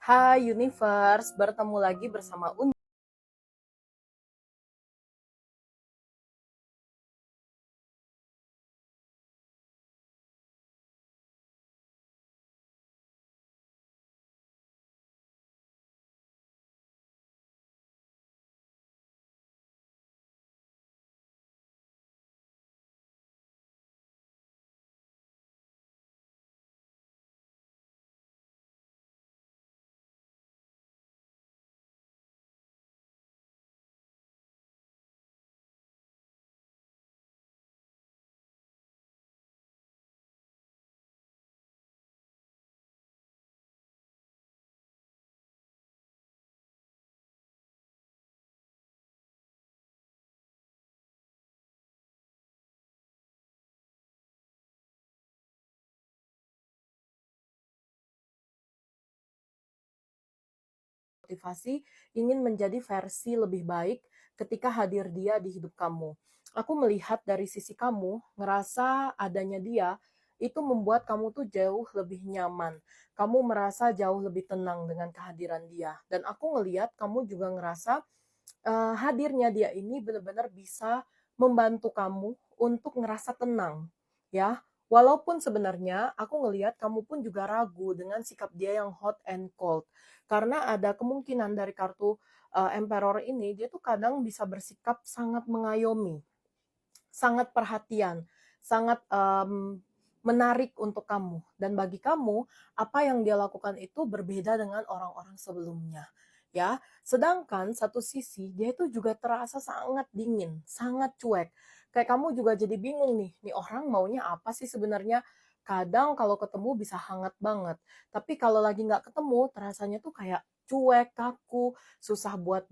Hai Universe, bertemu lagi bersama motivasi ingin menjadi versi lebih baik ketika hadir dia di hidup kamu. Aku melihat dari sisi kamu, ngerasa adanya dia itu membuat kamu tuh jauh lebih nyaman. Kamu merasa jauh lebih tenang dengan kehadiran dia. Dan aku ngelihat kamu juga ngerasa hadirnya dia ini benar-benar bisa membantu kamu untuk ngerasa tenang, ya. Walaupun sebenarnya aku ngelihat kamu pun juga ragu dengan sikap dia yang hot and cold. Karena ada kemungkinan dari kartu Emperor ini, dia tuh kadang bisa bersikap sangat mengayomi, sangat perhatian, sangat menarik untuk kamu. Dan bagi kamu, apa yang dia lakukan itu berbeda dengan orang-orang sebelumnya. Ya, sedangkan satu sisi dia itu juga terasa sangat dingin, sangat cuek. Kayak kamu juga jadi bingung nih orang maunya apa sih sebenarnya? Kadang kalau ketemu bisa hangat banget, tapi kalau lagi nggak ketemu, terasanya tuh kayak cuek, kaku, susah buat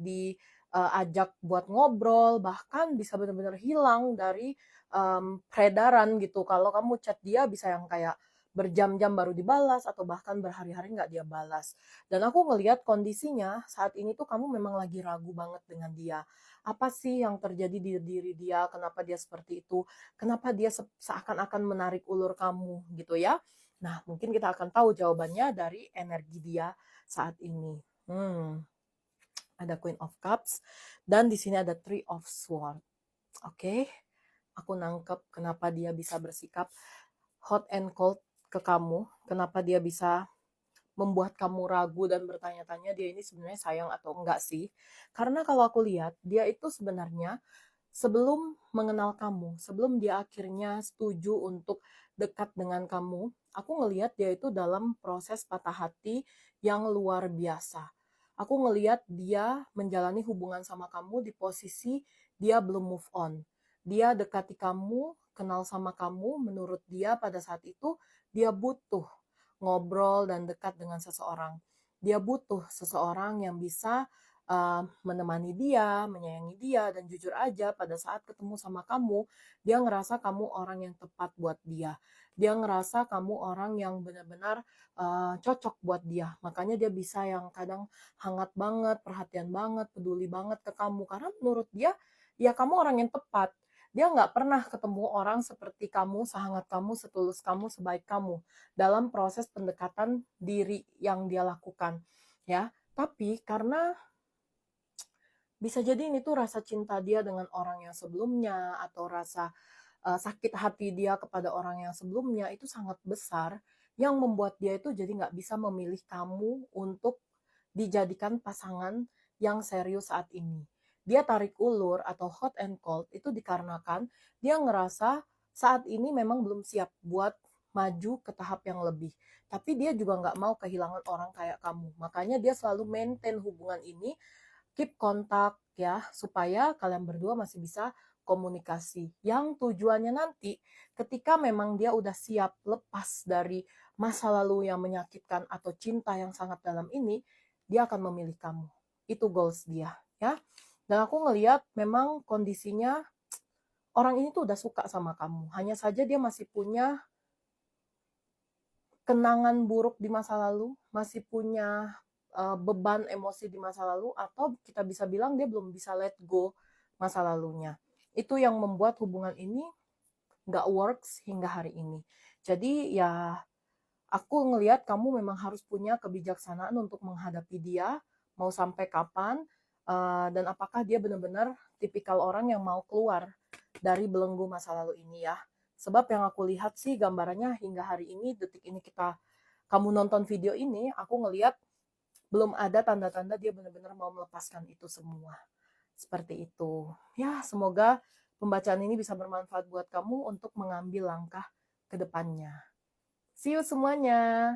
ajak buat ngobrol, bahkan bisa benar-benar hilang dari peredaran gitu. Kalau kamu chat dia bisa yang kayak berjam-jam baru dibalas atau bahkan berhari-hari nggak dia balas. Dan aku ngelihat kondisinya saat ini tuh kamu memang lagi ragu banget dengan dia. Apa sih yang terjadi di diri dia? Kenapa dia seperti itu? Kenapa dia seakan-akan menarik ulur kamu gitu ya? Nah, mungkin kita akan tahu jawabannya dari energi dia saat ini. Ada Queen of Cups dan di sini ada Three of Swords. Oke, aku nangkep kenapa dia bisa bersikap hot and cold ke kamu, kenapa dia bisa membuat kamu ragu dan bertanya-tanya dia ini sebenarnya sayang atau enggak sih. Karena kalau aku lihat, dia itu sebenarnya sebelum mengenal kamu, sebelum dia akhirnya setuju untuk dekat dengan kamu, aku ngelihat dia itu dalam proses patah hati yang luar biasa. Aku ngelihat dia menjalani hubungan sama kamu di posisi dia belum move on. Dia dekati kamu, kenal sama kamu, menurut dia pada saat itu dia butuh ngobrol dan dekat dengan seseorang. Dia butuh seseorang yang bisa menemani dia, menyayangi dia, dan jujur aja pada saat ketemu sama kamu, dia ngerasa kamu orang yang tepat buat dia. Dia ngerasa kamu orang yang benar-benar cocok buat dia. Makanya dia bisa yang kadang hangat banget, perhatian banget, peduli banget ke kamu. Karena menurut dia, ya kamu orang yang tepat. Dia nggak pernah ketemu orang seperti kamu, sehangat kamu, setulus kamu, sebaik kamu dalam proses pendekatan diri yang dia lakukan. Ya, tapi karena bisa jadi ini tuh rasa cinta dia dengan orang yang sebelumnya atau rasa sakit hati dia kepada orang yang sebelumnya itu sangat besar yang membuat dia itu jadi nggak bisa memilih kamu untuk dijadikan pasangan yang serius saat ini. Dia tarik ulur atau hot and cold itu dikarenakan dia ngerasa saat ini memang belum siap buat maju ke tahap yang lebih. Tapi dia juga nggak mau kehilangan orang kayak kamu. Makanya dia selalu maintain hubungan ini, keep kontak ya, supaya kalian berdua masih bisa komunikasi. Yang tujuannya nanti ketika memang dia udah siap lepas dari masa lalu yang menyakitkan atau cinta yang sangat dalam ini, dia akan memilih kamu. Itu goals dia, ya. Dan aku ngelihat memang kondisinya orang ini tuh udah suka sama kamu. Hanya saja dia masih punya kenangan buruk di masa lalu, masih punya beban emosi di masa lalu, atau kita bisa bilang dia belum bisa let go masa lalunya. Itu yang membuat hubungan ini nggak works hingga hari ini. Jadi ya Aku ngelihat kamu memang harus punya kebijaksanaan untuk menghadapi dia, mau sampai kapan, dan apakah dia benar-benar tipikal orang yang mau keluar dari belenggu masa lalu ini ya. Sebab yang aku lihat sih gambarannya hingga hari ini, detik ini kamu nonton video ini, aku ngelihat belum ada tanda-tanda dia benar-benar mau melepaskan itu semua. Seperti itu. Ya, semoga pembacaan ini bisa bermanfaat buat kamu untuk mengambil langkah ke depannya. See you semuanya.